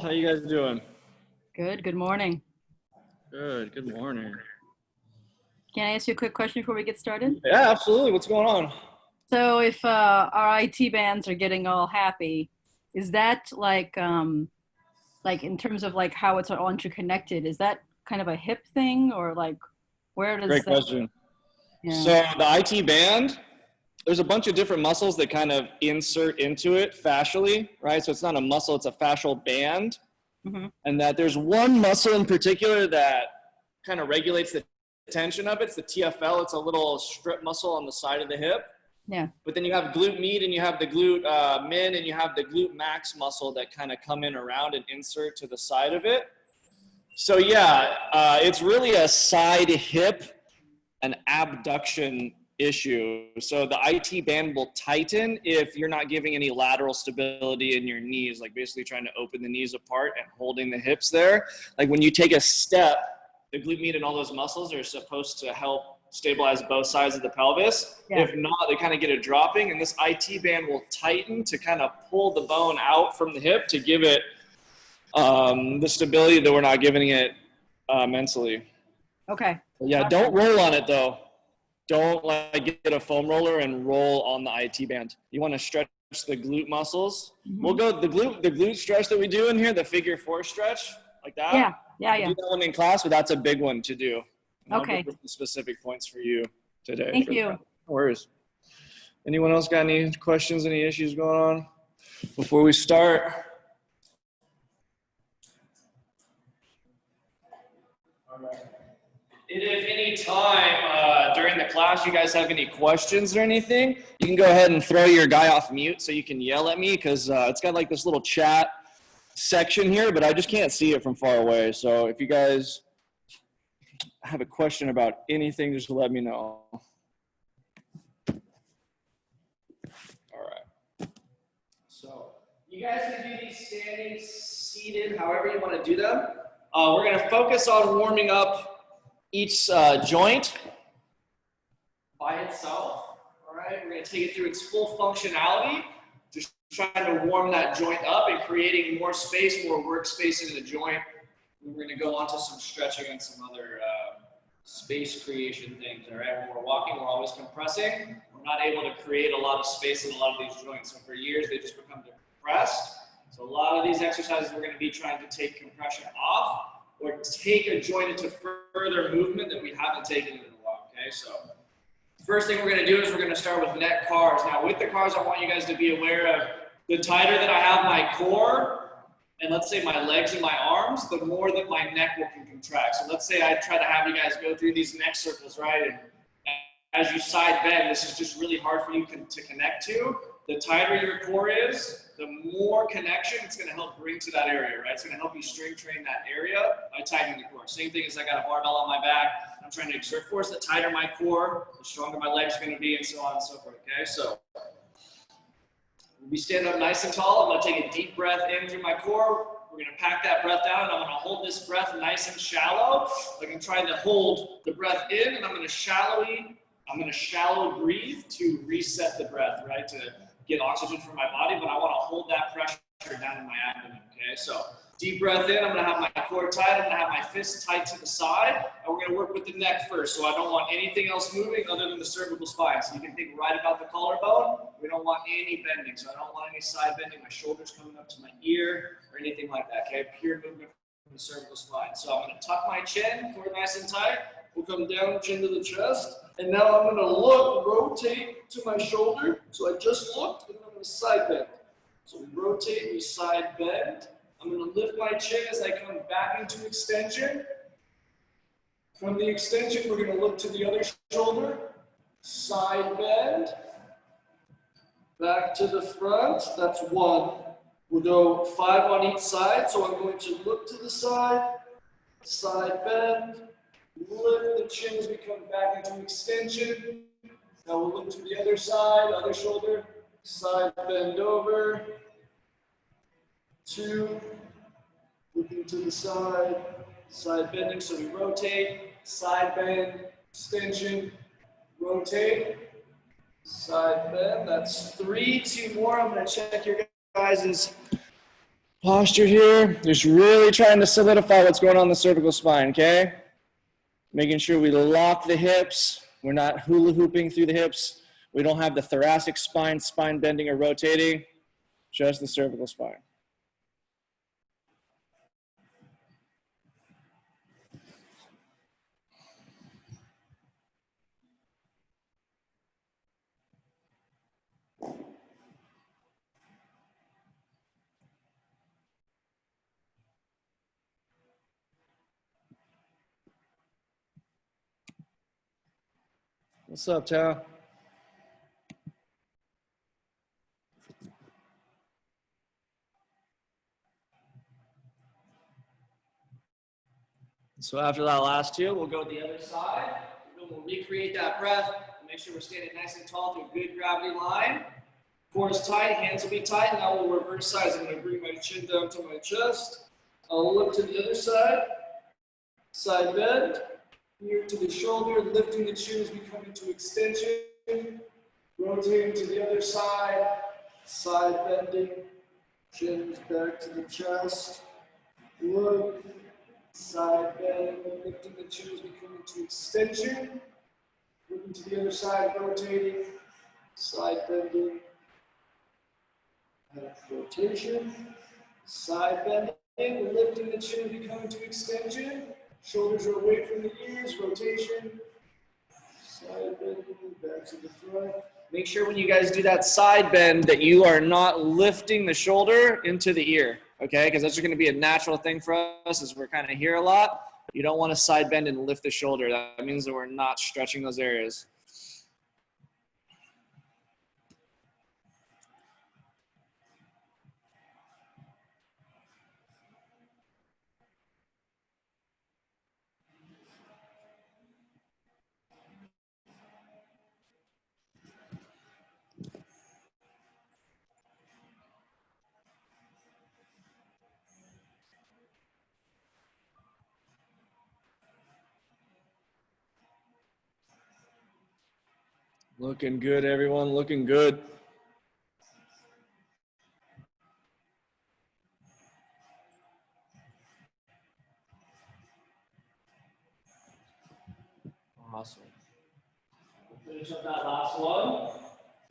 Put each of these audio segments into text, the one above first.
How you guys doing? Good. Good morning. Good morning. Can I ask you a quick question before we get started? Yeah, absolutely. What's going on? So if our IT bands are getting all happy, is that like in terms of like how it's all interconnected, is that kind of a hip thing or like where does Great that, question. yeah. So the IT band, there's a bunch of different muscles that kind of insert into it fascially, right? So it's not a muscle, it's a fascial band. Hmm. And that there's one muscle in particular that kind of regulates the tension of it. It's the TFL. It's a little strip muscle on the side of the hip. Yeah. But then you have glute med and you have the glute min and you have the glute max muscle that kind of come in around and insert to the side of it. So yeah, it's really a side hip and abduction issue. So the IT band will tighten if you're not giving any lateral stability in your knees, like basically trying to open the knees apart and holding the hips there. Like when you take a step, the glute med and all those muscles are supposed to help stabilize both sides of the pelvis. Yeah. If not, they kind of get a dropping, and this IT band will tighten to kind of pull the bone out from the hip to give it the stability that we're not giving it mentally. Okay. Yeah, don't roll on it though. Don't like get a foam roller and roll on the IT band. You want to stretch the glute muscles. Mhm. We'll go the glute stretch that we do in here, the figure 4 stretch, like that. Yeah. Yeah. We'll Yeah. do that one in class, but that's a big one to do. And I'll Okay. go over the specific points for you today. Thank For you. that. No worries. Anyone else got any questions, any issues going on before we start? All right. And if any time during the class you guys have any questions or anything, you can go ahead and throw your guy off mute so you can yell at me because it's got like this little chat section here, but I just can't see it from far away. So if you guys have a question about anything, just let me know. All right. So you guys can do these standing, seated, however you want to do them. We're going to focus on warming up each joint by itself. All right, we're going to take it through its full functionality, just trying to warm that joint up and creating more space, more workspace in the joint. And we're going to go on to some stretching and some other space creation things. All right, when we're walking, we're always compressing. We're not able to create a lot of space in a lot of these joints. So for years, they just become compressed. So a lot of these exercises, we're going to be trying to take compression off or take a joint into further movement that we haven't taken in a while, okay? So first thing we're gonna do is we're gonna start with neck cars. Now with the cars, I want you guys to be aware of the tighter that I have my core, and let's say my legs and my arms, the more that my neck will contract. So let's say I try to have you guys go through these neck circles, right? And as you side bend, this is just really hard for you to connect to. The tighter your core is, the more connection it's going to help bring to that area, right? It's going to help you strength train that area by tightening the core. Same thing as I got a barbell on my back. I'm trying to exert force. The tighter my core, the stronger my legs are going to be, and so on and so forth, okay? So we stand up nice and tall. I'm going to take a deep breath in through my core. We're going to pack that breath down, and I'm going to hold this breath nice and shallow. Like I'm trying to hold the breath in, and I'm going to shallow breathe to reset the breath, right? To get oxygen from my body, but I want to hold that pressure down in my abdomen, okay? So deep breath in, I'm going to have my core tight, I'm going to have my fists tight to the side, and we're going to work with the neck first, so I don't want anything else moving other than the cervical spine. So you can think right about the collarbone. We don't want any bending, so I don't want any side bending, my shoulders coming up to my ear, or anything like that, okay? Pure movement from the cervical spine. So I'm going to tuck my chin, core nice and tight. We'll come down, chin to the chest. And now I'm going to rotate to my shoulder. So I just looked, and I'm going to side bend. So we rotate, we side bend. I'm going to lift my chin as I come back into extension. From the extension, we're going to look to the other shoulder. Side bend. Back to the front. That's 1. We'll go 5 on each side. So I'm going to look to the side bend. Lift the chin as we come back into extension. Now we'll look to the other side, other shoulder. Side bend over. 2. Looking to the side bending. So we rotate, side bend, extension, rotate, side bend. That's 3. 2 more. I'm going to check your guys' Posture here, just really trying to solidify what's going on in the cervical spine, okay? Making sure we lock the hips. We're not hula hooping through the hips. We don't have the thoracic spine bending or rotating, just the cervical spine. What's up, Tao? So after that last two, we'll go to the other side. We'll recreate that breath. Make sure we're standing nice and tall through a good gravity line. Core is tight, hands will be tight. Now we'll reverse sides. I'm going to bring my chin down to my chest. I'll look to the other side. Side bend. Ear to the shoulder, lifting the chin as we come into extension. Rotating to the other side. Side bending. Chin back to the chest. Look. Side bend, lifting the chin as we come into extension. Looking to the other side, rotating. Side bending. Rotation. Side bending, lifting the chin as we come into extension. Shoulders are away from the ears, rotation. Side bending, back to the front. Make sure when you guys do that side bend that you are not lifting the shoulder into the ear, okay? Because that's just going to be a natural thing for us as we're kind of here a lot. You don't want to side bend and lift the shoulder. That means that we're not stretching those areas. Looking good, everyone. Looking good. Awesome. We'll finish up that last one.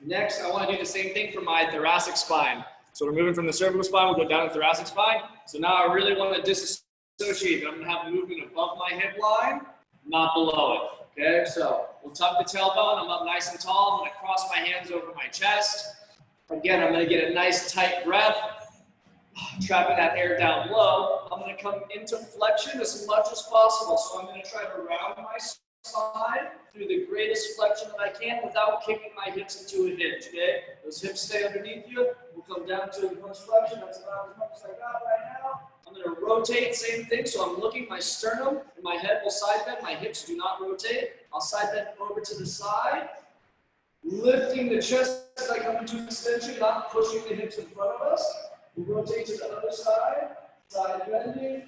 Next, I want to do the same thing for my thoracic spine. So we're moving from the cervical spine, we'll go down to the thoracic spine. So now I really want to disassociate. I'm going to have movement above my hip line, not below it. Okay, so we'll tuck the tailbone. I'm up nice and tall. I'm going to cross my hands over my chest. Again, I'm going to get a nice tight breath, trapping that air down low. I'm going to come into flexion as much as possible. So I'm going to try to round my spine through the greatest flexion that I can without kicking my hips into a hinge, okay? Those hips stay underneath you. We'll come down to as much flexion. That's about as much as I got right now. I'm going to rotate, same thing. So I'm looking, my sternum and my head will side bend. My hips do not rotate. I'll side bend over to the side. Lifting the chest as I come into extension, not pushing the hips in front of us. We'll rotate to the other side. Side bending.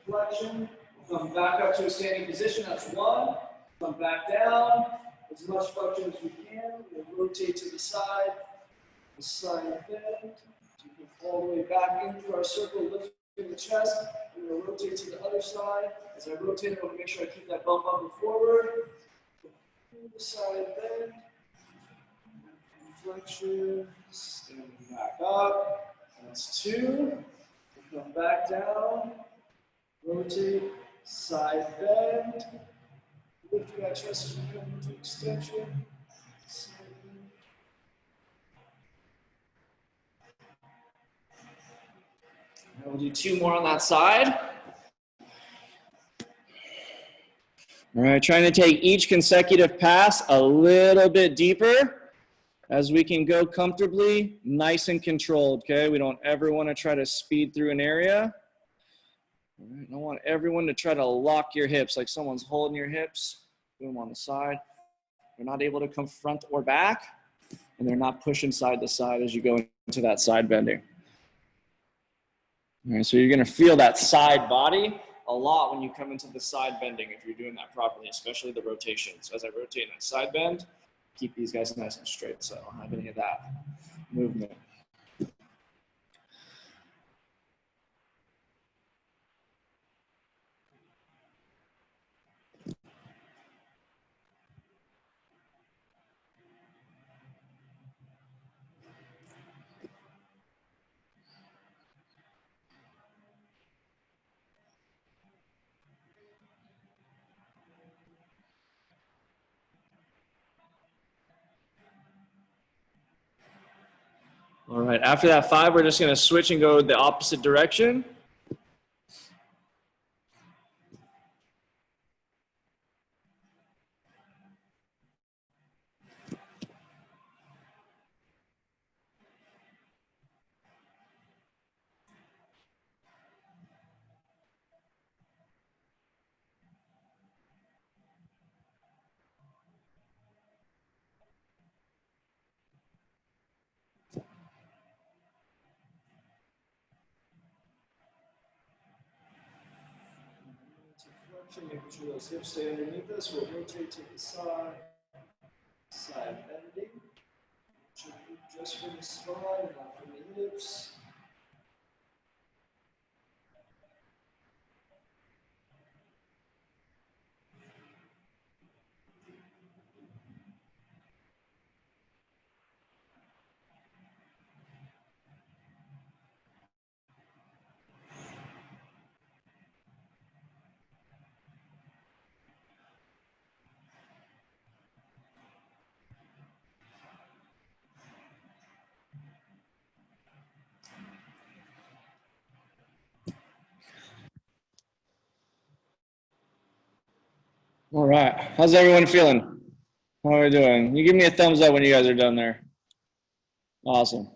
Flexion. We'll come back up to a standing position. That's one. Come back down. As much flexion as we can. We'll rotate to the side. The side bend. All the way back into our circle, lifting the chest. We're going to rotate to the other side. As I rotate, I want to make sure I keep that bump up and forward. The side bend. Flexion. Standing back up. That's two. We'll come back down. Rotate. Side bend. Lifting that chest as we come into extension. We'll do two more on that side. All right, trying to take each consecutive pass a little bit deeper as we can go comfortably, nice and controlled, okay? We don't ever want to try to speed through an area. All right, I want everyone to try to lock your hips, like someone's holding your hips. Boom on the side. They're not able to come front or back, and they're not pushing side to side as you go into that side bending. All right, so you're going to feel that side body a lot when you come into the side bending if you're doing that properly, especially the rotation. So as I rotate in that side bend, keep these guys nice and straight so I don't have any of that movement. All right, after that 5, we're just gonna switch and go the opposite direction. Making sure those hips stay underneath us. We'll rotate to the side, side bending. Should be just from the spine, not from the hips. All right, how's everyone feeling? How are we doing? You give me a thumbs up when you guys are done there. Awesome.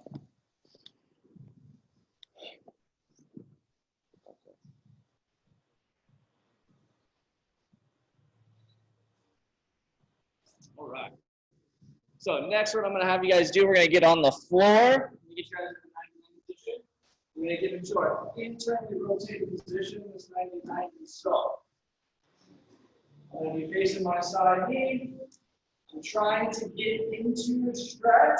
All right. So next, what I'm going to have you guys do, we're going to get on the floor. Get your guys in the 99 position. We're going to get into our internally rotated position, this 99 so. I'm going to be facing my side knee. I'm trying to get into a stretch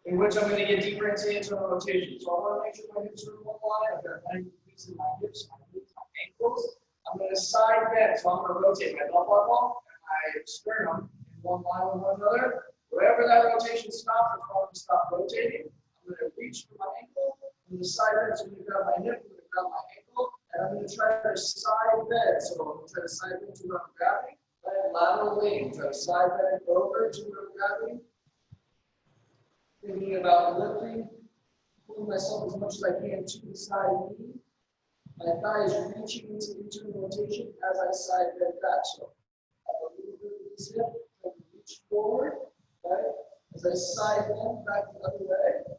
in which I'm going to get deeper into the internal rotation. So I want to make sure my hips are in one line. I've got 90 degrees in my hips, my knees, my ankles. I'm going to side bend, so I'm going to rotate my belt buckle and my sternum in one line with one another. Wherever that rotation stops, I'm going to stop rotating. I'm going to reach for my ankle. I'm going to side bend, so I'm going to grab my hip, I'm going to grab my ankle, and I'm going to try to side bend. So I'm going to try to side bend to where I'm grabbing. Lateral lean, try to side bend over to where I'm grabbing. Thinking about lifting, pulling myself as much as I can to the side knee. My thigh is reaching into internal rotation as I side bend back. So I have a little bit of this hip, I can reach forward, right? As I side bend back the other way.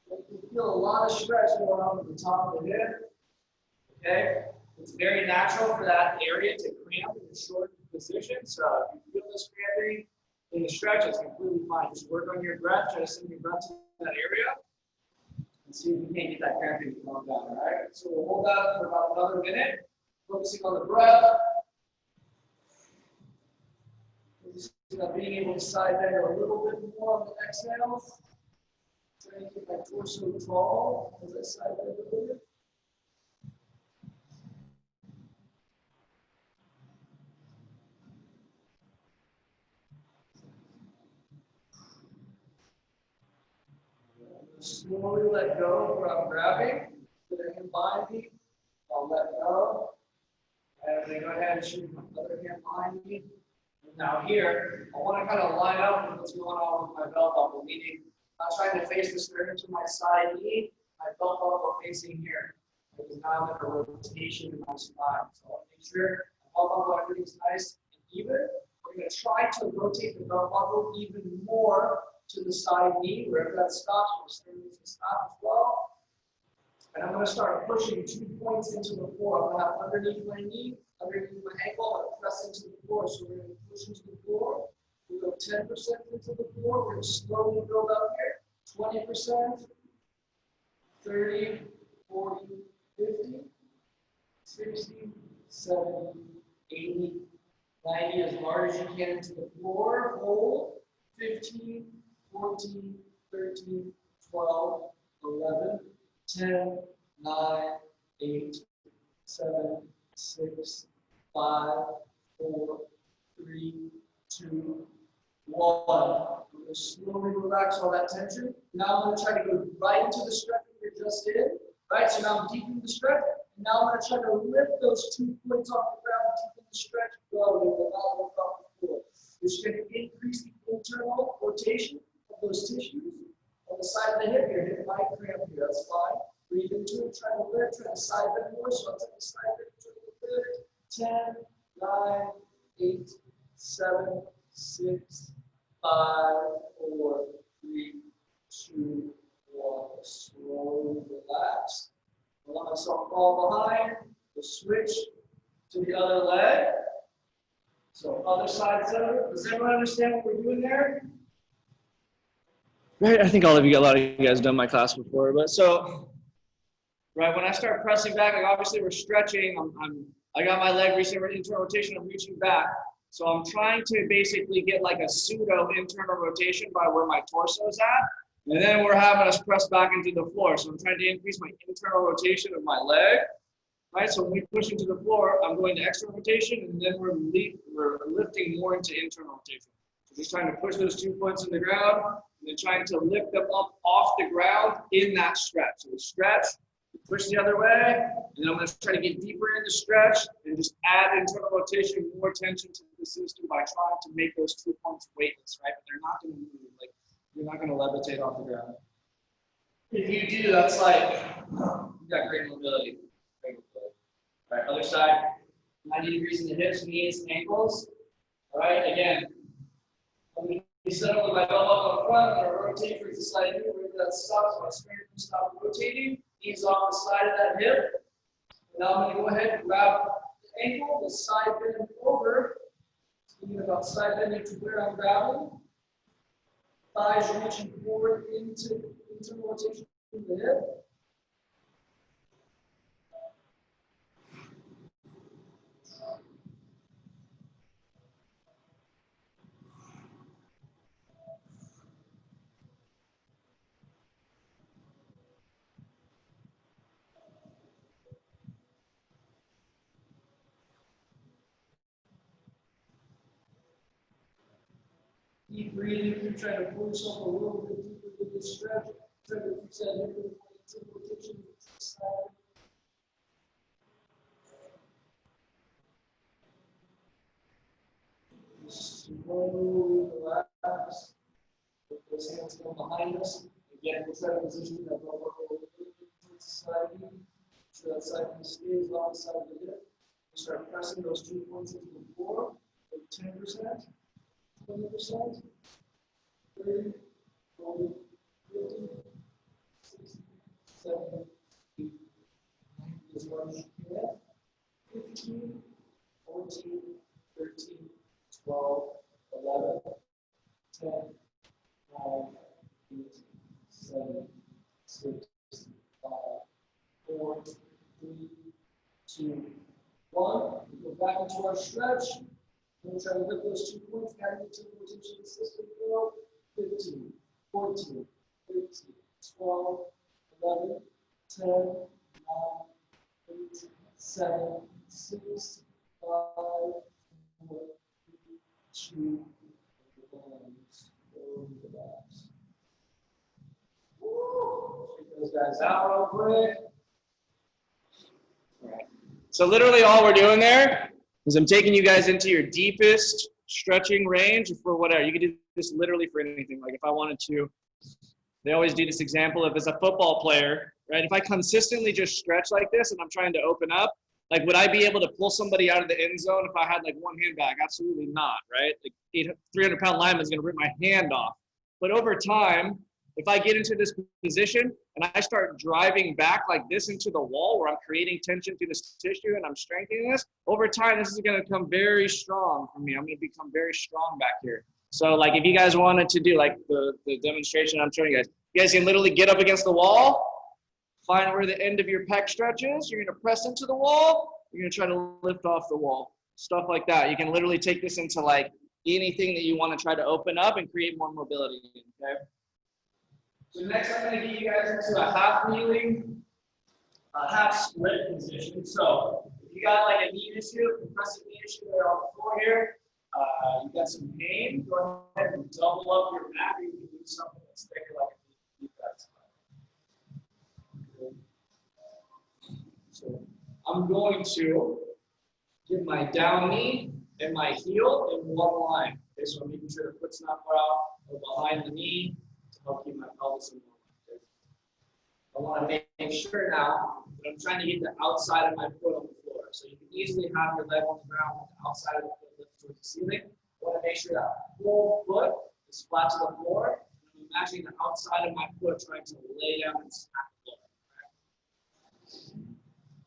You can feel a lot of stretch going on at the top of the hip. Okay? It's very natural for that area to cramp in a short position. So if you feel this cramping in the stretch, it's completely fine. Just work on your breath, try to send your breath to that area, and see if you can't get that cramping to calm down. All right? So we'll hold that for about another minute, focusing on the breath. Focusing on being able to side bend a little bit more on the exhale. Trying to keep my torso tall as I side bend a little bit. Slowly let go of where I'm grabbing. Put a hand behind me. I'll let go. And I'm going to go ahead and shoot my other hand behind me. And now here, I want to kind of line up with what's going on with my belt buckle, meaning I'm trying to face the sternum to my side knee, my belt buckle facing here. Because now I'm in a rotation in my spine. So I want to make sure my belt buckle everything's nice and even. We're going to try to rotate the belt buckle even more to the side knee, wherever that stops, we're sternum needs to stop as well. And I'm going to start pushing 2 points into the floor. I'm going to have underneath my knee, underneath my ankle, and press into the floor. So we're going to push into the floor. We go 10% into the floor. We're going to slowly build up here. 20%, 30, 40, 50, 60, 70, 80, 90 as hard as you can into the floor. Hold. 15, 14, 13, 12, 11, 10, 9, 8, 7, 6, 5, 4, 3, 2, 1. We're going to slowly relax all that tension. Now I'm going to try to go right into the stretch that you're just in. Right, so now I'm deepening the stretch. And now I'm going to try to lift those 2 points off the ground, deepen the stretch, go with the elbow off the floor. This is going to increase the internal rotation of those tissues. On the side of the hip, your hip might cramp here, that's fine. Breathe into it, try to lift, try to side bend more. So I'll take the side bend, try to lift. 10, 9, 8, 7, 6, 5, 4, 3, 2, 1. Slowly relax. I'll let myself fall behind. We'll switch to the other leg. So other side center. Does everyone understand what we're doing there? Right, I think a lot of you guys have done my class before, but so, right, when I start pressing back, like obviously we're stretching, I got my leg reaching internal rotation, I'm reaching back. So I'm trying to basically get like a pseudo internal rotation by where my torso is at. And then we're having us press back into the floor. So I'm trying to increase my internal rotation of my leg. Right, so when we push into the floor, I'm going to external rotation, and then we're lifting more into internal rotation. So just trying to push those 2 points in the ground, and then trying to lift them up off the ground in that stretch. So we stretch, we push the other way, and then I'm going to try to get deeper in the stretch and just add internal rotation, more tension to the system by trying to make those 2 points weightless, right? But they're not going to move, like you're not going to levitate off the ground. If you do, that's like, you got great mobility. All right, other side, 90 degrees in the hips, knees, and ankles. All right, again, I'm going to be set up with my belt up on front. I'm going to rotate towards the side here. Wherever that stops, my spine will stop rotating. Knees off the side of that hip. And now I'm going to go ahead and grab the ankle, the side bend over. Thinking about side bending to where I'm grabbing. Thighs reaching forward into internal rotation of the hip. Keep breathing, keep trying to pull yourself a little bit deeper with this stretch. Try to keep that hip into rotation to the side. Slowly relax. Put those hands come behind us. Again, we'll try to position that belt up a little bit towards the side here. So that side can stay on the side of the hip. We'll start pressing those 2 points into the floor. 10%, 20%, 30, 40, 50, 60, 70, 80, 90, as much as you can. 15, 14, 13, 12, 11, 10, 9, 8, 7, 6, 5, 4, 3, 2, 1. We go back into our stretch. We'll try to lift those 2 points down into the rotation system. 15, 14, 13, 12, 11, 10, 9, 8, 7, 6, 5, 4, 3, 2, 1. Relax. Check those guys out real quick. All right. So literally all we're doing there is I'm taking you guys into your deepest stretching range for whatever. You can do this literally for anything. Like if I wanted to, they always do this example of as a football player, right? If I consistently just stretch like this and I'm trying to open up, like would I be able to pull somebody out of the end zone if I had like one hand back? Absolutely not, right? Like 300-pound lineman is going to rip my hand off. But over time, if I get into this position and I start driving back like this into the wall where I'm creating tension through this tissue and I'm strengthening this, over time, this is going to become very strong for me. I'm going to become very strong back here. So like if you guys wanted to do like the demonstration I'm showing you guys can literally get up against the wall, find where the end of your pec stretch is. You're going to press into the wall. You're going to try to lift off the wall. stuff like that. You can literally take this into like anything that you want to try to open up and create more mobility. Okay. So next, I'm going to get you guys into a half kneeling, half split position. So if you got like a knee issue, compressive knee issue there on the floor here, you got some pain, go ahead and double up your mat, or you can do something that's thicker like a knee press. So I'm going to get my down knee and my heel in one line. Okay, so I'm making sure the foot's not far out or behind the knee to help keep my pelvis in line. Okay. I want to make sure now that I'm trying to get the outside of my foot on the floor. So you can easily have your leg on the ground with the outside of the foot lift towards the ceiling. I want to make sure that whole foot is flat to the floor. And I'm imagining the outside of my foot trying to lay down and smack the floor. Okay.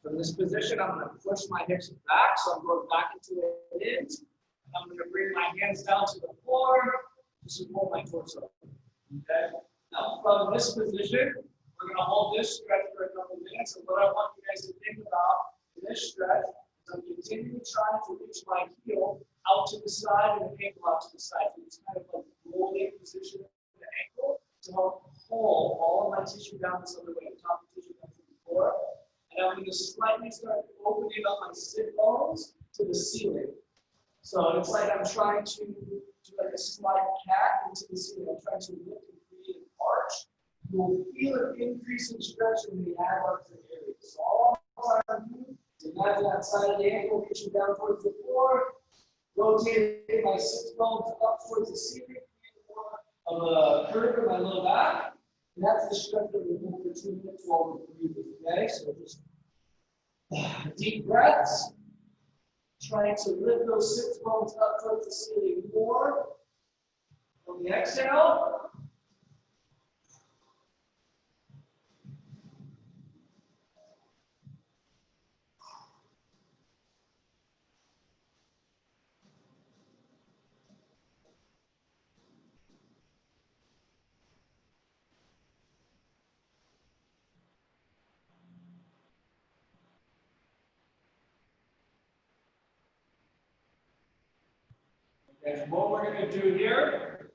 From this position, I'm going to push my hips back, so I'm going back into a hinge. And I'm going to bring my hands down to the floor to support my torso. Okay? Now, from this position, we're going to hold this stretch for a couple minutes. And what I want you guys to think about in this stretch is I'm continuing trying to reach my heel out to the side and the ankle out to the side. So it's kind of like rolling position of the ankle to help pull all of my tissue down this other way, top of the tissue down to the floor. And I'm going to slightly start opening up my sit bones to the ceiling. So it's like I'm trying to do like a slide cat into the ceiling. I'm trying to lift and create an arch. You'll feel an increase in stretch in the adductor area. So all I'm trying to do is imagine that side of the ankle reaching down towards the floor, rotating my sit bones up towards the ceiling, creating more of a curve in my low back. And that's the stretch that we do for 2 minutes while we're breathing. Okay, so just deep breaths. Trying to lift those sit bones up towards the ceiling more. On the exhale. And what we're going to do here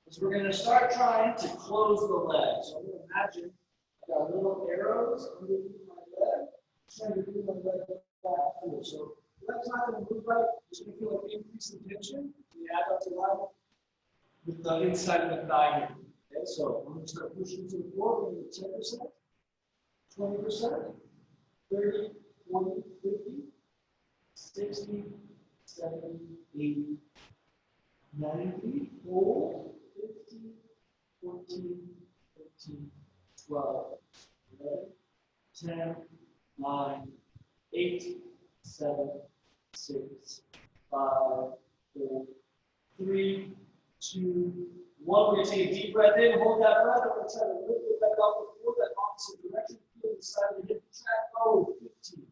is we're going to start trying to close the leg. So I'm going to imagine I got little arrows underneath my leg, trying to move my leg back forward. So the leg's not going to move right. It's going to feel like increase in tension. We add up to line with the inside of the thigh here. Okay, so I'm going to start pushing to the floor. We're going to do 10%, 20%, 30, 40, 50, 60, 70, 80. 90, hold, 50, 14, 15, 12, 11, 10, 9, 8, 7, 6, 5, 4, 3, 2, 1. We're going to take a deep breath in, hold that breath. We're going to try to lift it back off the floor, that opposite direction. Feel the side of the hip track. Oh, 15,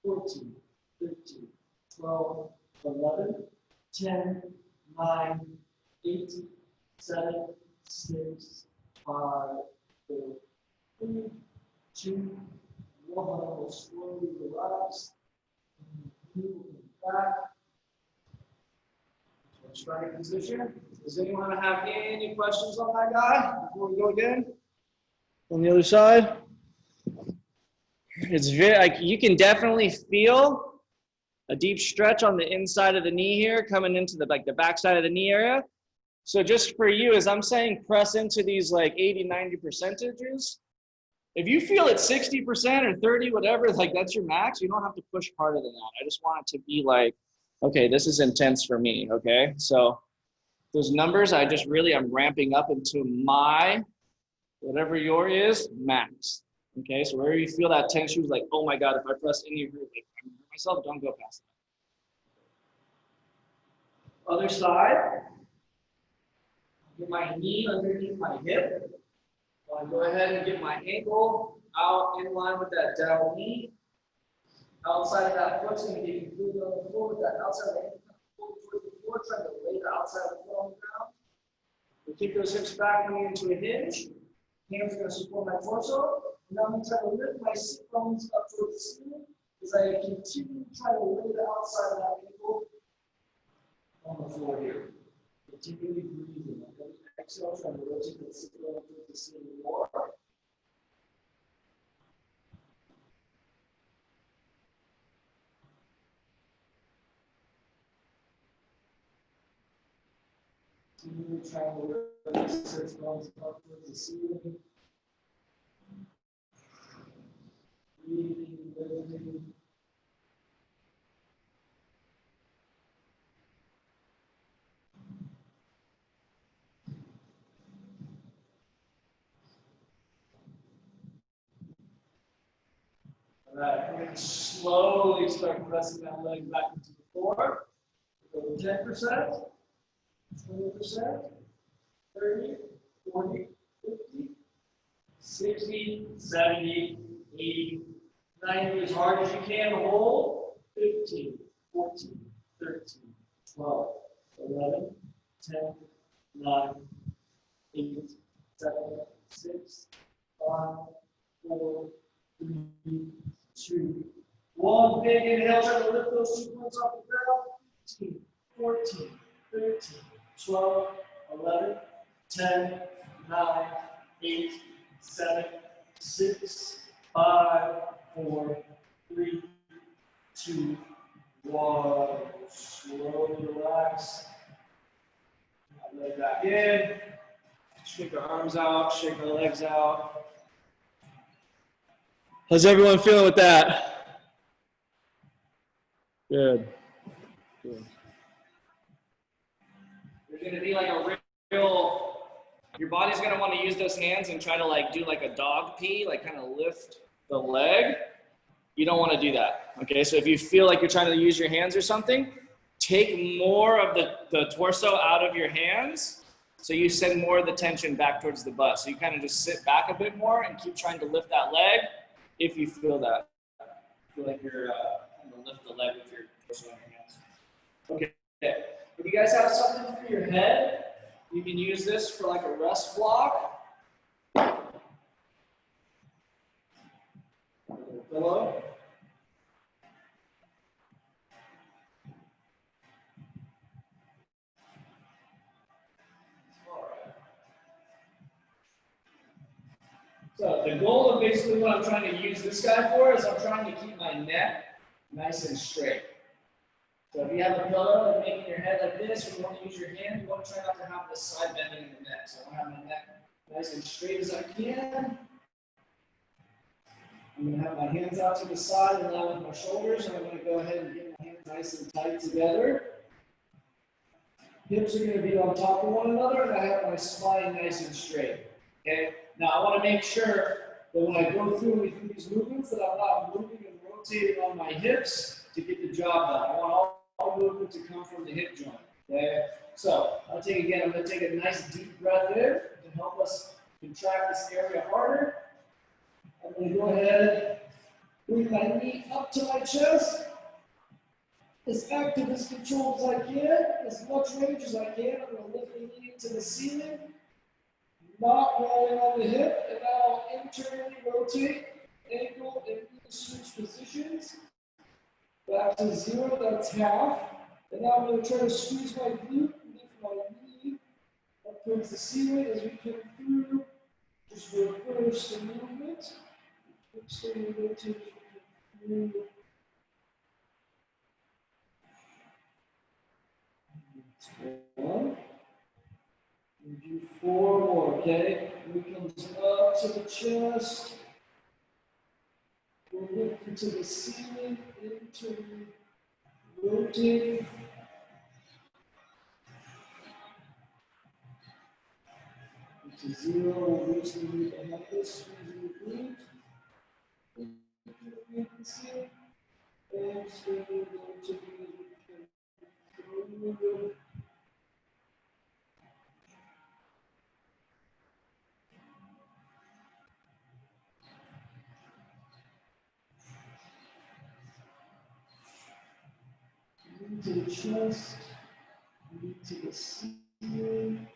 14, 15, 12, 11, 10, 9, 8, 7, 6, 5, 4, 3, 2, 1. We'll slowly relax. Move back. Starting position. Does anyone have any questions on that guy before we go again? On the other side. It's very like you can definitely feel a deep stretch on the inside of the knee here, coming into the back side of the knee area. So just for you, as I'm saying, press into these like 80, 90 percentages. If you feel it 60% or 30, whatever, like that's your max, you don't have to push harder than that. I just want it to be like, okay, this is intense for me, okay? So those numbers, I'm ramping up into my, whatever your is, max. Okay, so wherever you feel that tension, like, oh my God, if I press any of your, like, I'm hurt myself, don't go past that. Other side. Get my knee underneath my hip. I'll go ahead and get my ankle out in line with that down knee. Outside of that foot's going to be completely on the floor with that outside of the ankle towards the floor, trying to lay the outside of the foot on the ground. We kick those hips back coming into a hinge. Hands are going to support my torso. Now I'm going to try to lift my sit bones up towards the ceiling as I continue to try to lay the outside of that ankle on the floor here. Continually breathing. Exhale, try to rotate the sacrum to see more. Continue trying to rotate the sacrum up towards the ceiling. Breathing, lifting. All right, we're going to slowly start pressing that leg back into the floor. Go 10%, 20%, 30, 40, 50, 60, 70, 80, 90, as hard as you can. Hold. 15, 14, 13, 12, 11, 10, 9, 8, 7, 6, 5, 4, 3, 2, 1. Big inhale. Try to lift those 2 points off the ground. 15, 14, 13, 12, 11, 10, 9, 8, 7, 6, 5, 4, 3, 2, 1. Slowly relax. Leg back in. Shake our arms out. Shake our legs out. How's everyone feeling with that? Good. Good. There's going to be like a real, your body's going to want to use those hands and try to like do like a dog pee, like kind of lift the leg. You don't want to do that. Okay, so if you feel like you're trying to use your hands or something, take more of the torso out of your hands so you send more of the tension back towards the butt. So you kind of just sit back a bit more and keep trying to lift that leg if you feel that. Feel like you're trying to lift the leg with your torso in your hands. Okay. If you guys have something for your head, you can use this for like a rest block. Pillow. So the goal of basically what I'm trying to use this guy for is I'm trying to keep my neck nice and straight. So if you have a pillow and making your head like this, or you want to use your hand, you want to try not to have this side bending in the neck. So I want to have my neck nice and straight as I can. I'm going to have my hands out to the side and along with my shoulders, and I'm going to go ahead and get my hands nice and tight together. Hips are going to be on top of one another, and I have my spine nice and straight. Okay? Now I want to make sure that when I go through and we do these movements, that I'm not moving and rotating on my hips to get the job done. I want all movement to come from the hip joint. Okay? So I'm going to take a nice deep breath in to help us contract this area harder. I'm going to go ahead, bring my knee up to my chest, as active as controlled as I can, as much range as I can. I'm going to lift the knee into the ceiling, not rolling on the hip, and now I'll internally rotate, ankle, and knee switch positions. Back to 0, that's half. And now I'm going to try to squeeze my glute, lift my knee up towards the ceiling as we come through. Just reverse the movement. Slowly rotate through. One. We do 4 more, okay? We comes up to the chest. We'll lift into the ceiling, into rotating. To 0, we'll reach the knee behind us, squeezing the glute. And slowly rotating through. To the chest, to the ceiling.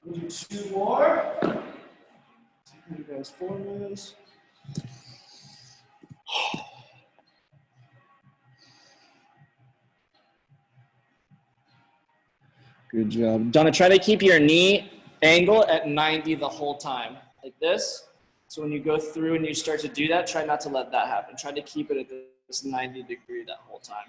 We'll do 2 more. You guys form this. Good job. Donna, try to keep your knee angle at 90 the whole time, like this. So when you go through and you start to do that, try not to let that happen. Try to keep it at this 90 degree that whole time.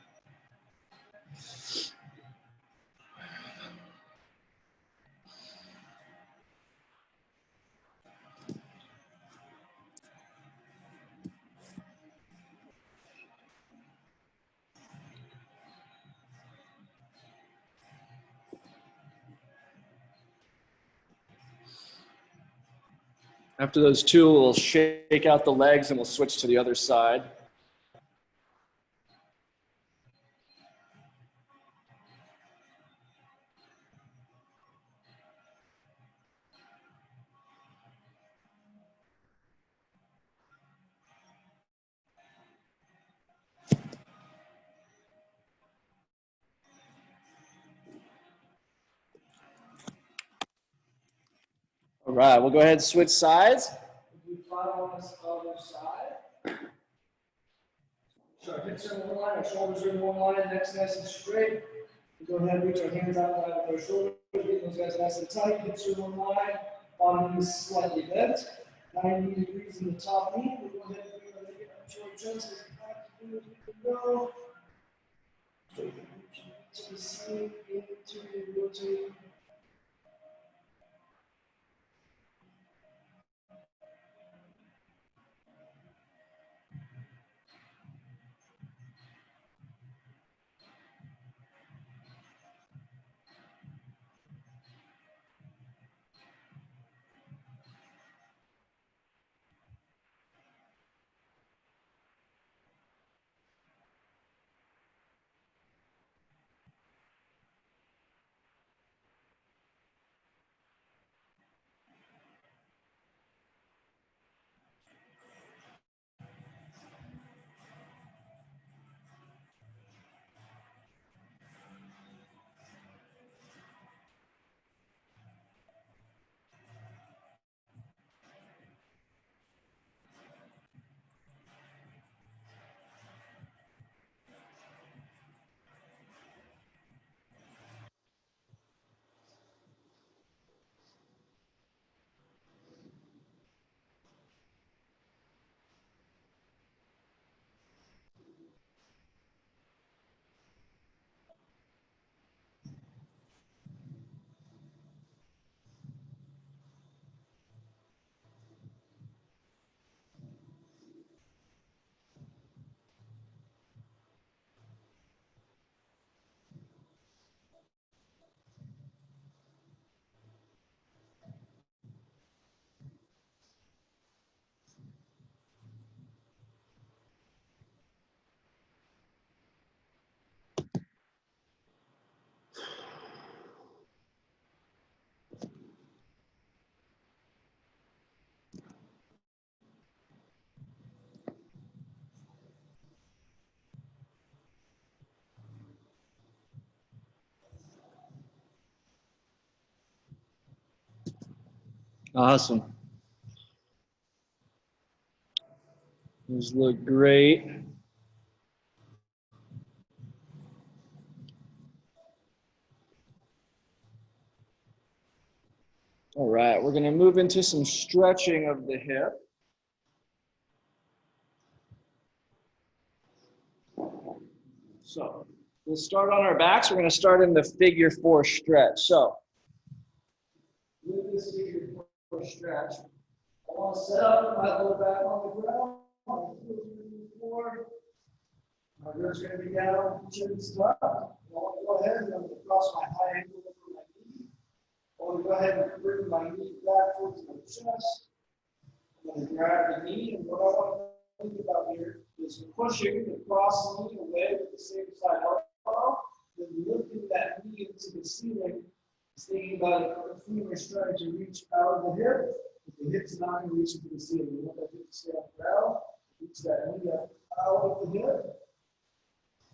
After those 2, we'll shake out the legs and we'll switch to the other side. All right, we'll go ahead and switch sides. We'll do flat on this other side. So our hips are in one line, our shoulders are in one line, neck's nice and straight. We'll go ahead and reach our hands out in line with our shoulders, get those guys nice and tight, hips are in one line, bottom knee is slightly bent. 90 degrees in the top knee. We'll go ahead and bring our leg up to our chest as high as we can go. To the side, into the rotate. Awesome. Those look great. All right, we're going to move into some stretching of the hip. So we'll start on our backs. We're going to start in the figure 4 stretch. So with this figure 4 stretch, I want to set up my low back on the ground. My heels are going to be forward. My ribs are going to be down, chin's tucked. I want to go ahead and I'm going to cross my high ankle over my knee. I want to go ahead and bring my knee back towards my chest. I'm going to grab the knee, and what I want to think about here is pushing the cross knee away with the same side elbow, then lifting that knee into the ceiling, thinking about it, the femur starting to reach out of the hip, but the hip's not going to reach into the ceiling. You want that hip to stay on the ground, reach that knee up out of the hip.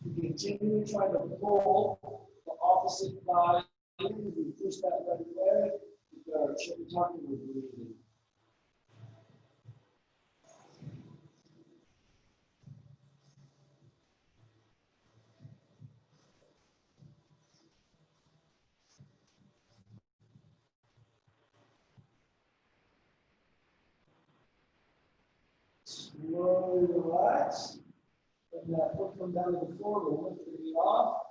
You continue trying to pull the opposite thigh in, you push that right away. should be talking with breathing. Slowly relax. And that foot come down to the floor, we'll lift the knee off.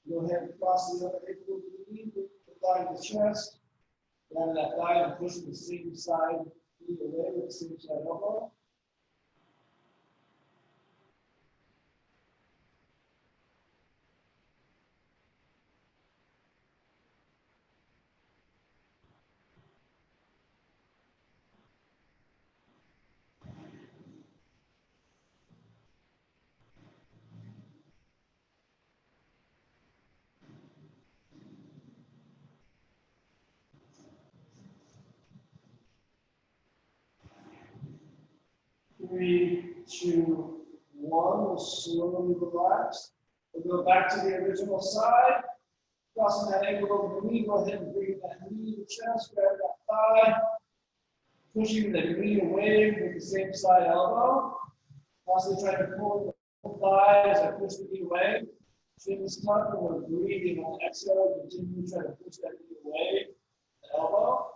Go ahead and cross the other ankle to the knee, lift the thigh to the chest. Grab that thigh and push the same side knee away with the same side elbow. Three, two, one. We'll slowly relax. We'll go back to the original side. Crossing that ankle over the knee. Go ahead and bring that knee to the chest. Grab that thigh. Pushing the knee away with the same side elbow. Also trying to pull the thigh as I push the knee away. Chin is tucked and we're breathing on the exhale. Continue to try to push that knee away. The elbow.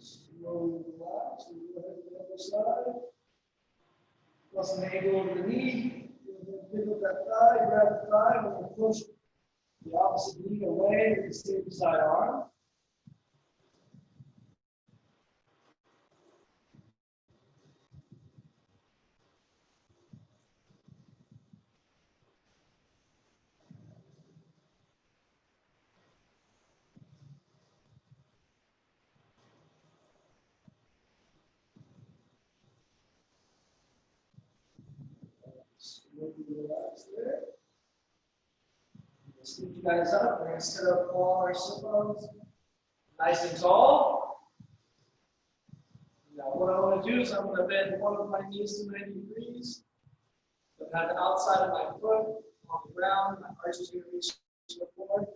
Slowly relax. And go ahead to the other side. Cross the ankle over the knee. Pick up that thigh, grab the thigh, and we'll push the opposite knee away with the same side arm. Slowly relax there. Let's lift you guys up. We're going to sit up all our sit bones nice and tall. Now, what I want to do is I'm going to bend one of my knees to 90 degrees. I'm going to have the outside of my foot on the ground. My arch is going to reach to the floor.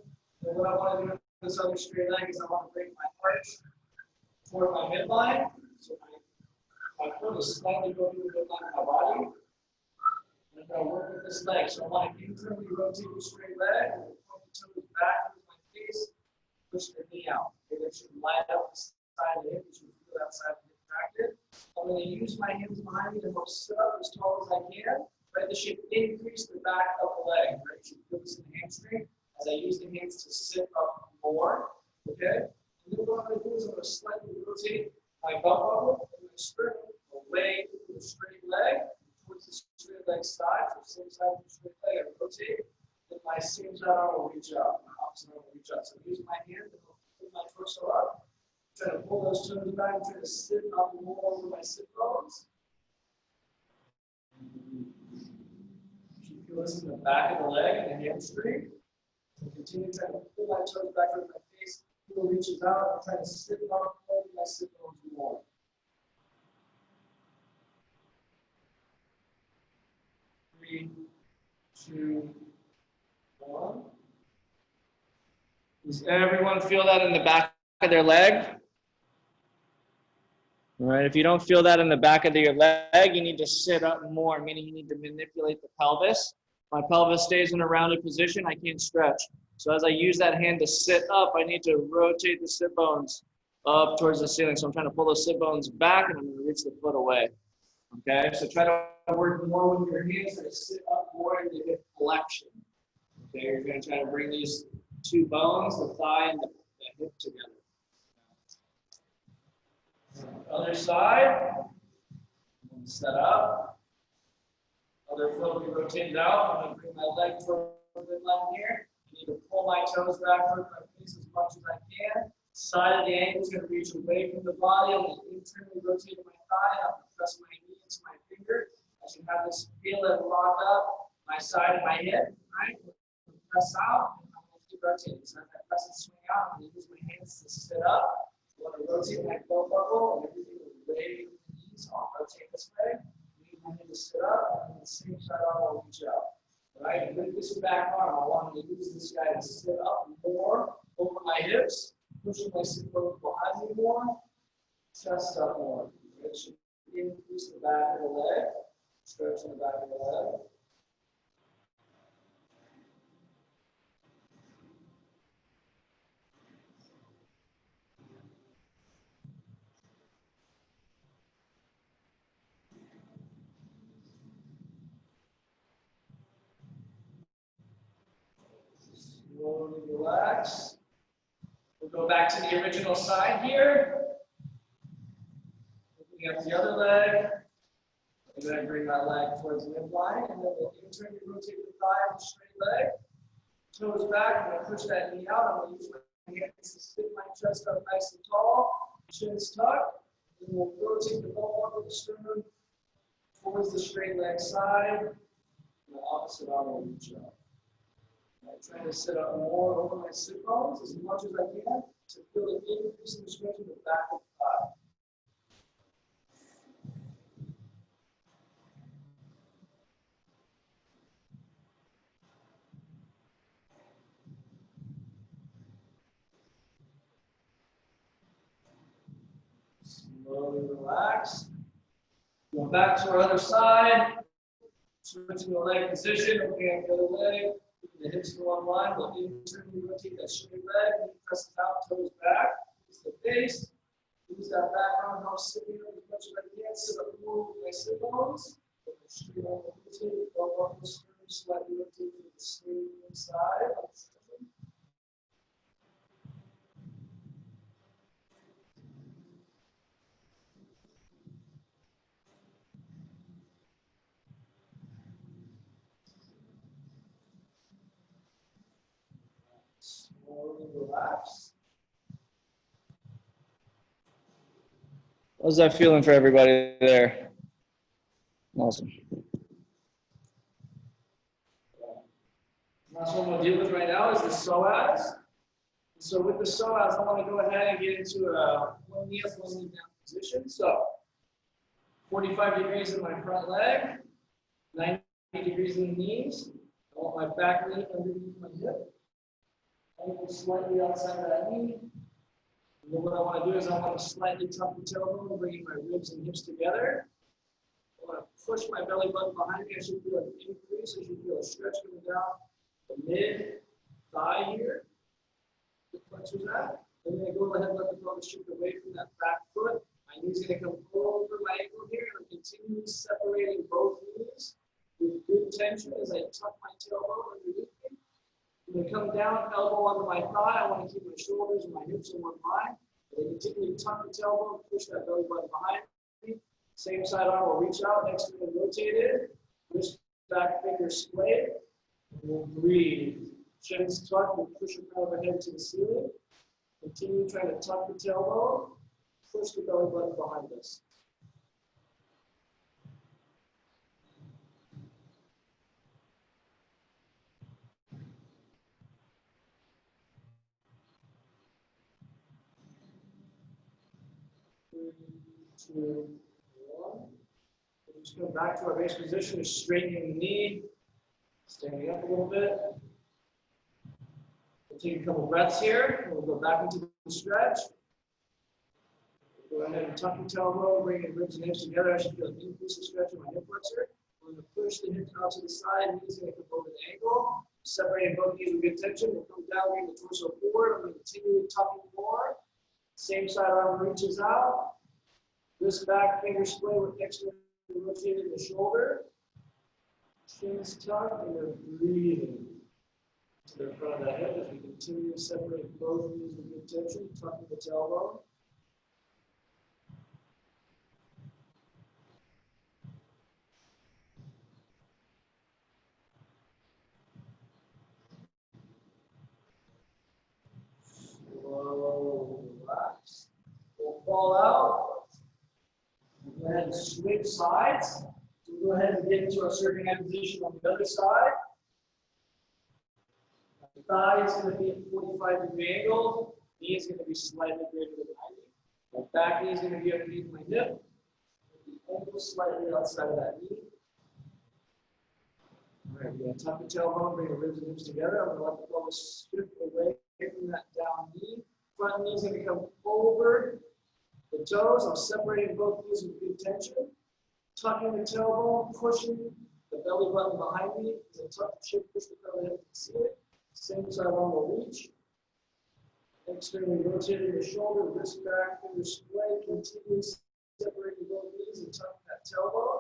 And what I want to do with this other straight leg is I want to bring my arch toward my midline. So my foot is slightly going through the midline of my body. I'm going to work with this leg. So I want to internally rotate the straight leg, point the toes back with my face, push the knee out. Okay, that should line up the side of the hip, you should feel that side of the hip contracted. I'm going to use my hands behind me to help sit up as tall as I can. Right, this should increase the back of the leg. Right, you should feel this in the hamstring as I use the hands to sit up more. Okay, and then what I'm going to do is I'm going to slightly rotate my belt buckle and my sternum away from the straight leg. Towards the straight leg side, so same side of the straight leg, I rotate, then my same side arm will reach up, my opposite arm will reach up. So I'm using my hand and I'll pull my torso up, try to pull those toes back, try to sit up more over my sit bones. You feel this in the back of the leg and the hamstring. So continue trying to pull my toes back over my face, heel reaches out, and try to sit up over my sit bones more. 3, 2, 1. Does everyone feel that in the back of their leg? All right, if you don't feel that in the back of your leg, you need to sit up more, meaning you need to manipulate the pelvis. My pelvis stays in a rounded position, I can't stretch. So as I use that hand to sit up, I need to rotate the sit bones up towards the ceiling. So I'm trying to pull those sit bones back and I'm going to reach the foot away. Okay, so try to work more with your hands to sit up more in the hip flexion. Okay, you're going to try to bring these two bones, the thigh and the hip together. Other side, set up. Other foot will be rotated out. I'm going to bring my leg toward the midline here. I need to pull my toes back towards my face as much as I can. Side of the ankle is going to reach away from the body. I'm going to internally rotate my thigh. I'm going to press my knee into my finger. I should have this feel it lock up my side of my hip. Right? Press out. And I'm going to do rotating. So if I press and swing out, I'm going to use my hands to sit up. I want to rotate my belt buckle, and everything will lay from the knees. I'll rotate this way. Lean my hand to sit up, and then the same side arm will reach out. All right, with this back arm, I want to use this guy to sit up more over my hips, pushing my sit bones behind me more, chest up more. Right? Should increase the back of the leg, stretching the back of the leg. Slowly relax. We'll go back to the original side here. Looking at the other leg. I'm going to bring my leg towards the midline, and then we'll internally rotate the thigh with a straight leg. Toes back. I'm going to push that knee out. I'm going to use my hands to stick my chest up nice and tall. Chin's tucked. Then we'll rotate the ball up with the sternum towards the straight leg side. And the opposite arm will reach out. I'm trying to sit up more over my sit bones as much as I can to feel an increase in the stretch in the back of the thigh. Slowly relax. Go back to our other side. Switching the leg position, looking at the other leg. The hips to one line, we'll internally rotate that straight leg, press it out, toes back, use the base, use that back arm, help sitting up as much as I can, sit up more with my sit bones, straight arm rotate, go up the sternum, slightly rotate to the straight side. Slowly relax. How's that feeling for everybody there? Awesome. Last one we'll deal with right now is the psoas. So with the psoas, I want to go ahead and get into a one knee up, one knee down position. So 45 degrees in my front leg, 90 degrees in the knees. I want my back knee underneath my hip. Ankle slightly outside of that knee. And then what I want to do is I want to slightly tuck the tailbone, bringing my ribs and hips together. I want to push my belly button behind me. I should feel an increase. I should feel a stretch coming down the mid thigh here. The flexors at. Then I'm going to go ahead and let the pelvis shift away from that back foot. My knee's going to come over my ankle here, and I'm continuing separating both knees with good tension as I tuck my tailbone underneath me. I'm going to come down, elbow under my thigh. I want to keep my shoulders and my hips in one line. And then continue to tuck the tailbone, push that belly button behind me. Same side arm will reach out, next finger rotated. Wrist back finger splayed. And we'll breathe. Chin's tucked, we'll push it overhead to the ceiling. Continue trying to tuck the tailbone, push the belly button behind us. Three, two, one. We're just going back to our base position, straightening the knee, standing up a little bit. We'll take a couple breaths here, and we'll go back into the stretch. Go ahead and tuck the tailbone, bring your ribs and hips together. I should feel an increase in stretch in my hip flexor. We're going to push the hips out to the side, knees going to come over the ankle. Separating both knees with good tension. We'll come down, bring the torso forward. I'm going to continue tucking more. Same side arm reaches out. Wrist back, finger splay with next finger rotated the shoulder. Chin's tucked, and we're breathing to the front of the hip as we continue to separate both knees with good tension, tucking the tailbone. Slow, relax. We'll fall out. We'll go ahead and switch sides. So we'll go ahead and get into our surfing hand position on the other side. Thigh is going to be at 45-degree angle. Knee is going to be slightly greater than 90. My back knee is going to be underneath my hip. The ankle slightly outside of that knee. All right, we're going to tuck the tailbone, bring the ribs and hips together. I'm going to let the pelvis shift away from that down knee. Front knee is going to come over the toes. I'm separating both knees with good tension. Tucking the tailbone, pushing the belly button behind me. As I tuck the chin, push the belly up to the ceiling. Same side arm will reach. Externally rotating the shoulder, wrist back, fingers splayed. Continue separating both knees and tucking that tailbone.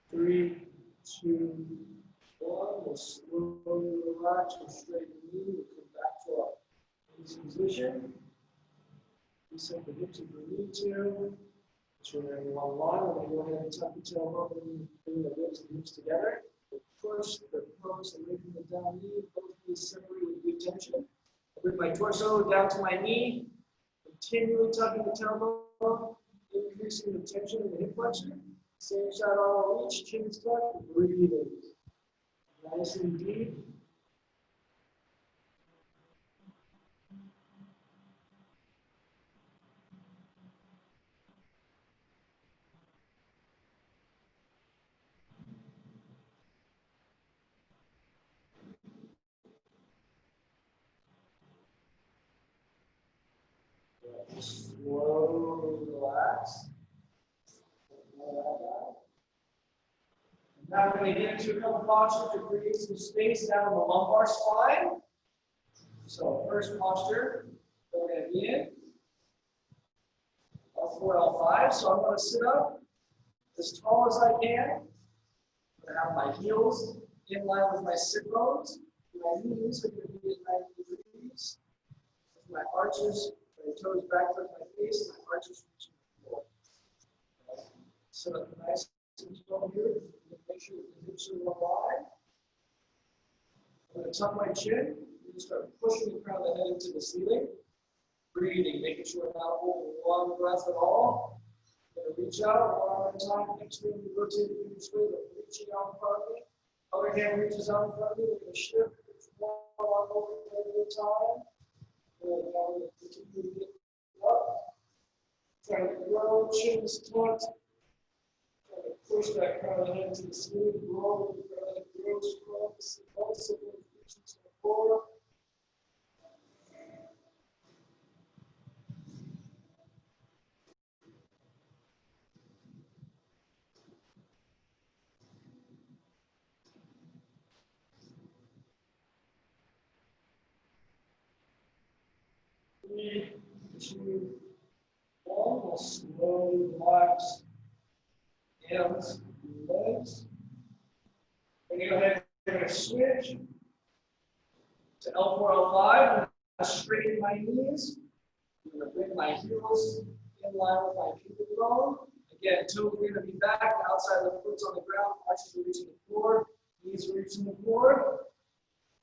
Three, two, one. We'll slowly relax. We'll straighten the knee. We'll come back to our easy position. Reset the hips if we need to. So we're in one line. We're going to go ahead and tuck the tailbone and bring the ribs and hips together. We'll push the pelvis away from the down knee. Both knees separate with good tension. I'll bring my torso down to my knee. Continually tucking the tailbone, increasing the tension in the hip flexor. Same side arm will reach, chin is tucked, breathing. Nice and deep. Slowly relax. Now we're going to get into a couple postures to create some space down in the lumbar spine. So first posture that we're going to be in, L4, L5. So I'm going to sit up as tall as I can. I'm going to have my heels in line with my sit bones. My knees are going to be at 90 degrees. With my arches, my toes back towards my face, and my arches reaching the floor. Sit up nice and tall here. Make sure that the hips are aligned. I'm going to tuck my chin. I'm going to start pushing the crown of the head into the ceiling. Breathing, making sure I'm not holding a long breath at all. I'm going to reach out, one arm at a time, externally rotate the fingers straight, reaching out in front of me. Other hand reaches out in front of me. We're going to shift one arm over at a time. And now we're going to continue to get up. Trying to grow, chin is tucked. Push that crown of the head to the ceiling, grow, the crown of the head grows, grow, all the siblings reaching to the floor. Three, two, one. We'll slowly relax hands and legs. We're going to go ahead and switch to L4, L5. I'm going to straighten my knees. I'm going to bring my heels in line with my pubic bone. Again, toes are going to be back, the outside of the foot's on the ground, arches are reaching the floor, knees are reaching the floor.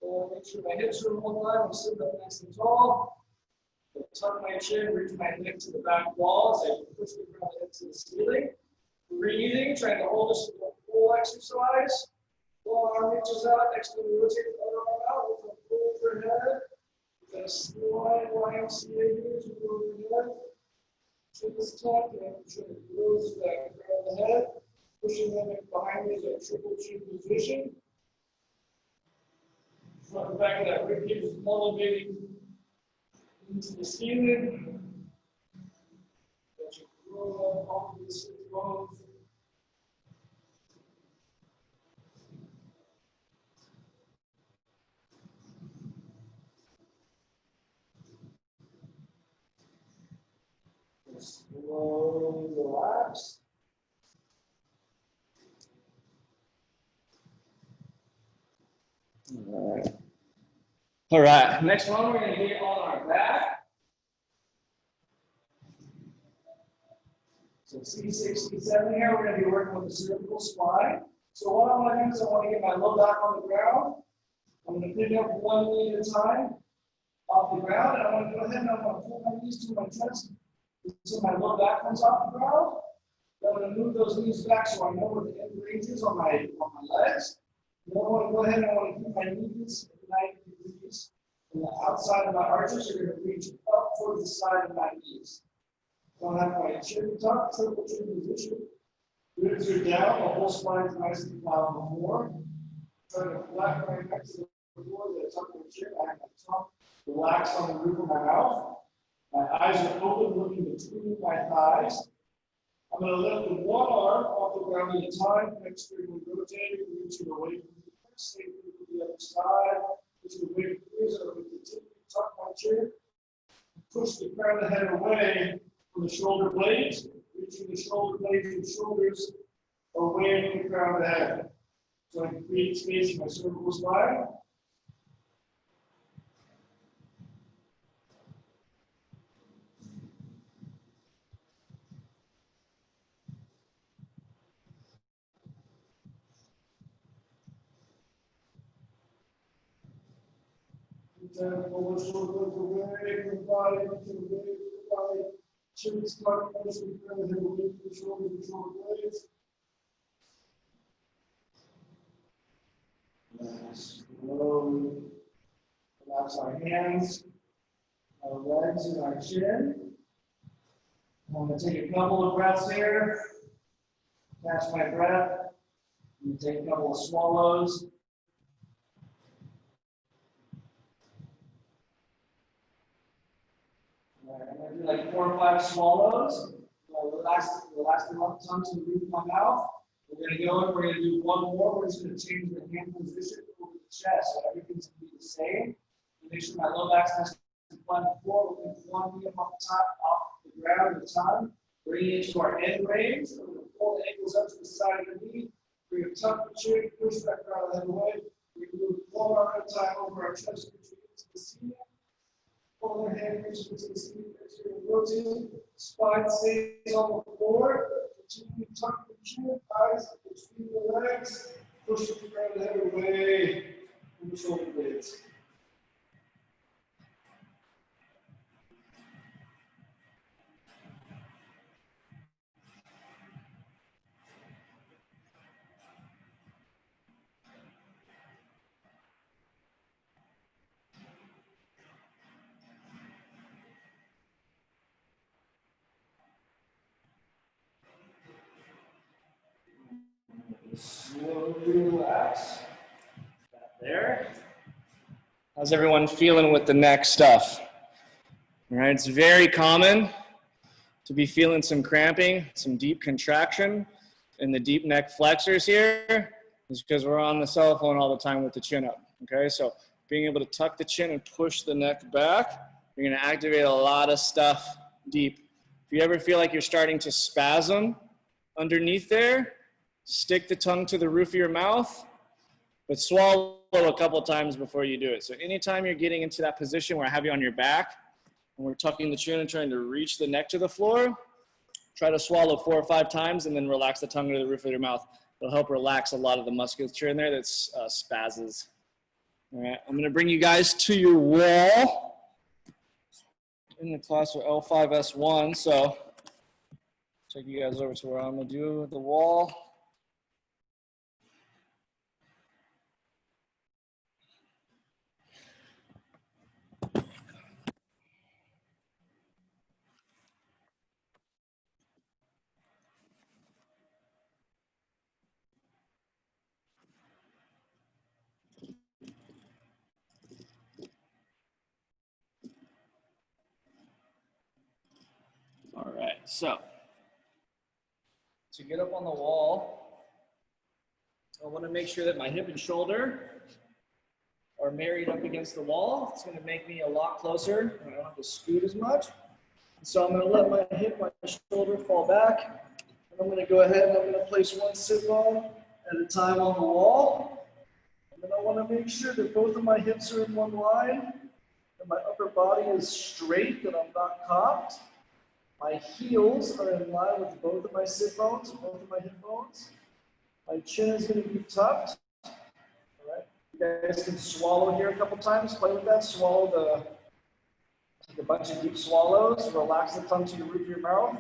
So make sure my hips are in one line. I'm sitting up nice and tall. Tuck my chin, reach my neck to the back wall as I push the crown of the head to the ceiling. Breathing, trying to hold this full exercise. One arm reaches out, externally rotate the other arm out. We're going to pull overhead. We're going to slide YMCA here as we go overhead. Chin is tucked, and I'm trying to close that crown of the head. Pushing them behind me as a triple chin position. Front and back of that rib cage is elevating into the ceiling. Let you roll up onto the sit bones. Slowly relax. All right. Next one, we're going to get on our back. So C6, C7 here, we're going to be working with the cervical spine. So what I want to do is I want to get my low back on the ground. I'm going to pick up one knee at a time. off the ground, and I want to go ahead and I'm going to pull my knees to my chest until my low back comes off the ground. Then I'm going to move those knees back so I know where the end range is on my legs. Then I want to go ahead and I want to keep my knees at 90 degrees. And the outside of my arches are going to reach up towards the side of my knees. So I have my chin tucked, triple chin position. Ribs are down, the whole spine is nice and flat on the floor. Trying to flatten my neck to the floor, the tuck my chin, I have my tongue relaxed on the roof of my mouth. My eyes are open, looking between my thighs. I'm going to lift with one arm off the ground at a time, next finger rotating, reaching away from the ears, same thing to the other side, reaching away from the ears, and I'm going to continue to tuck my chin, push the crown of the head away from the shoulder blades, reaching the shoulder blades and shoulders away from the crown of the head. So I can create space in my cervical spine. Pull the shoulders away from the body, away from the body. Chin is tucked, push the crown of the head away from the shoulder blades. Slowly relax our hands, our legs, and our chin. I'm going to take a couple of breaths here. Catch my breath. I'm going to take a couple of swallows. I'm going to do like 4 or 5 swallows. Relax the tongue to the roof of my mouth. We're going to go and we're going to do one more. We're just going to change the hand position over the chest. So everything's going to be the same. Make sure my low back's nice and flat on the floor. We're going to one knee up off the top, off the ground at a time. Bringing it to our end range. We're going to pull the ankles up to the side of the knee. We're going to tuck the chin, push that crown of the head away. We're going to move one arm at a time over our chest, reaching into the seat. Pull our hand, reaching into the seat. Rotate. Spine stays on the floor. Continue to tuck the chin, eyes between the legs. Push the crown of the head away from the shoulder blades. Slowly relax. There. How's everyone feeling with the neck stuff? All right, it's very common to be feeling some cramping, some deep contraction in the deep neck flexors here. It's because we're on the cell phone all the time with the chin up. Okay, so being able to tuck the chin and push the neck back, you're going to activate a lot of stuff deep. If you ever feel like you're starting to spasm underneath there, stick the tongue to the roof of your mouth, but swallow a couple times before you do it. So anytime you're getting into that position where I have you on your back, and we're tucking the chin and trying to reach the neck to the floor, try to swallow 4 or 5 times and then relax the tongue to the roof of your mouth. It'll help relax a lot of the musculature in there that's spazzes. All right, I'm gonna bring you guys to your wall in the class for L5S1. So take you guys over to where I'm gonna do the wall. All right, so to get up on the wall, I want to make sure that my hip and shoulder are married up against the wall. It's going to make me a lot closer. I don't have to scoot as much. So I'm going to let my hip, my shoulder fall back. And I'm going to go ahead and I'm going to place one sit bone at a time on the wall. And then I want to make sure that both of my hips are in one line and my upper body is straight, that I'm not cocked. My heels are in line with both of my sit bones, both of my hip bones. My chin is going to be tucked. All right. You guys can swallow here a couple times. Play with that. Swallow Take a bunch of deep swallows. Relax the tongue to the roof of your mouth.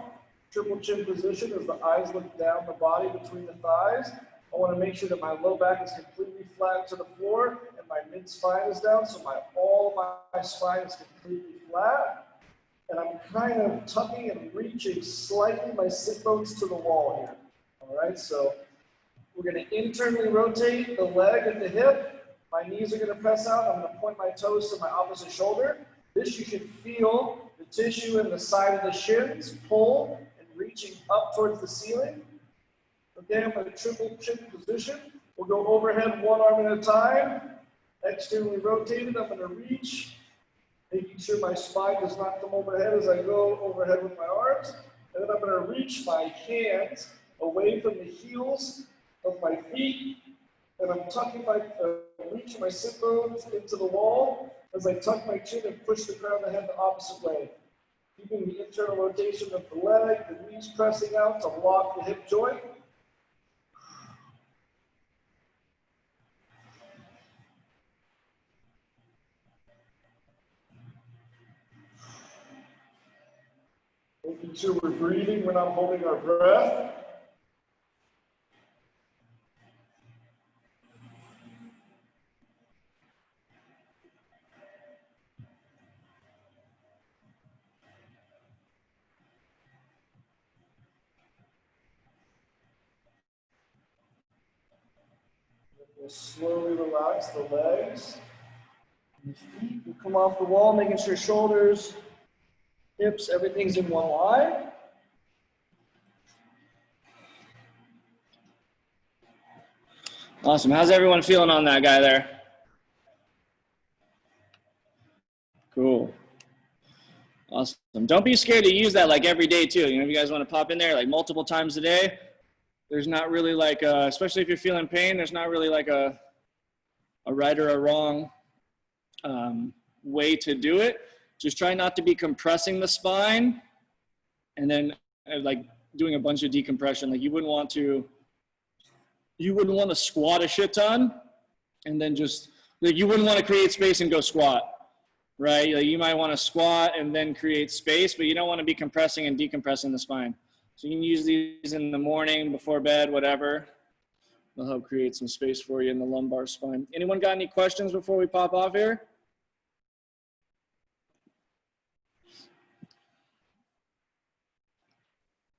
Triple chin position as the eyes look down the body between the thighs. I want to make sure that my low back is completely flat to the floor and my mid spine is down, so all my spine is completely flat. And I'm kind of tucking and reaching slightly my sit bones to the wall here. All right, so we're going to internally rotate the leg at the hip. My knees are going to press out. I'm going to point my toes to my opposite shoulder. This you should feel the tissue in the side of the shins pull and reaching up towards the ceiling. Okay, I'm going to triple chin position. We'll go overhead one arm at a time. Externally rotated, I'm going to reach, making sure my spine does not come overhead as I go overhead with my arms. And then I'm going to reach my hands away from the heels of my feet. And I'm tucking reaching my sit bones into the wall as I tuck my chin and push the crown of the head the opposite way. Keeping the internal rotation of the leg, the knees pressing out to lock the hip joint. Making sure we're breathing, we're not holding our breath. We'll slowly relax the legs. The feet will come off the wall, making sure shoulders, hips, everything's in one line. Awesome. How's everyone feeling on that guy there? Cool. Awesome. Don't be scared to use that like every day too. You know, if you guys want to pop in there like multiple times a day, there's not really like, especially if you're feeling pain, there's not really like a right or a wrong way to do it. Just try not to be compressing the spine and then like doing a bunch of decompression. Like you wouldn't want to squat a shit ton and then just like you wouldn't want to create space and go squat, right? Like you might want to squat and then create space, but you don't want to be compressing and decompressing the spine. So you can use these in the morning, before bed, whatever. They'll help create some space for you in the lumbar spine. Anyone got any questions before we pop off here?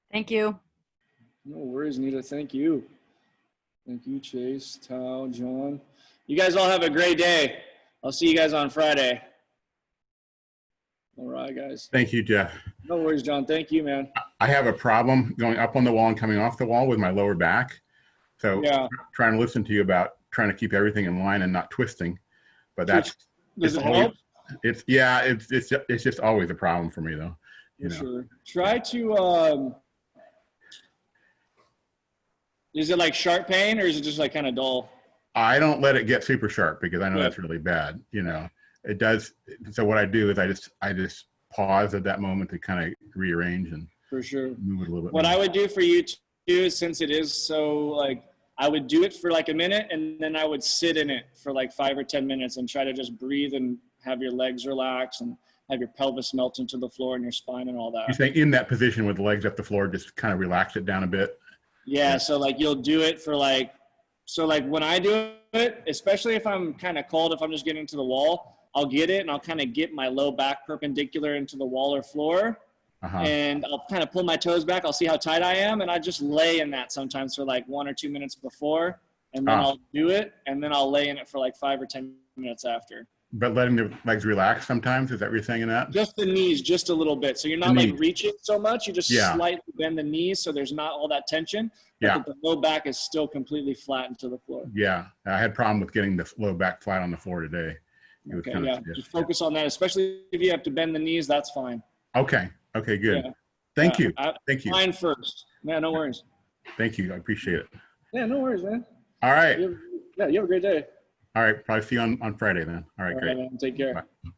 Thank you. No worries, Nita. Thank you. Thank you, Chase, Tao, John. You guys all have a great day. I'll see you guys on Friday. All right, guys. Thank you, Jeff. No worries, John. Thank you, man. I have a problem going up on the wall and coming off the wall with my lower back. So yeah, trying to listen to you about trying to keep everything in line and not twisting. But that's does it help? It's just always a problem for me though. For sure. Try to is it like sharp pain or is it just like kind of dull? I don't let it get super sharp because I know that's really bad. You know, it does. So what I do is I just pause at that moment to kind of rearrange and for sure move it a little bit. What I would do for you too is, since it is so like, I would do it for like a minute and then I would sit in it for like 5 or 10 minutes and try to just breathe and have your legs relax and have your pelvis melt into the floor and your spine and all that. You're saying in that position with the legs up the floor, just kind of relax it down a bit? Yeah, so like you'll do it for like, so like when I do it, especially if I'm kind of cold, if I'm just getting to the wall, I'll get it and I'll kind of get my low back perpendicular into the wall or floor. And I'll kind of pull my toes back. I'll see how tight I am. And I just lay in that sometimes for like 1 or 2 minutes before. And then I'll do it. And then I'll lay in it for like 5 or 10 minutes after. But letting the legs relax sometimes? Is that what you're saying in that? Just the knees, just a little bit. So you're not like reaching so much. You just slightly bend the knees so there's not all that tension. But the low back is still completely flat into the floor. Yeah. I had a problem with getting the low back flat on the floor today. Okay, yeah. Just focus on that. Especially if you have to bend the knees, that's fine. Okay. Okay, good. Yeah. Thank you. Thank you. Mine first. Yeah, no worries. Thank you. I appreciate it. Yeah, no worries, man. All right. You have a great day. All right. Probably see you on Friday then. All right, great. Man, take care. Bye.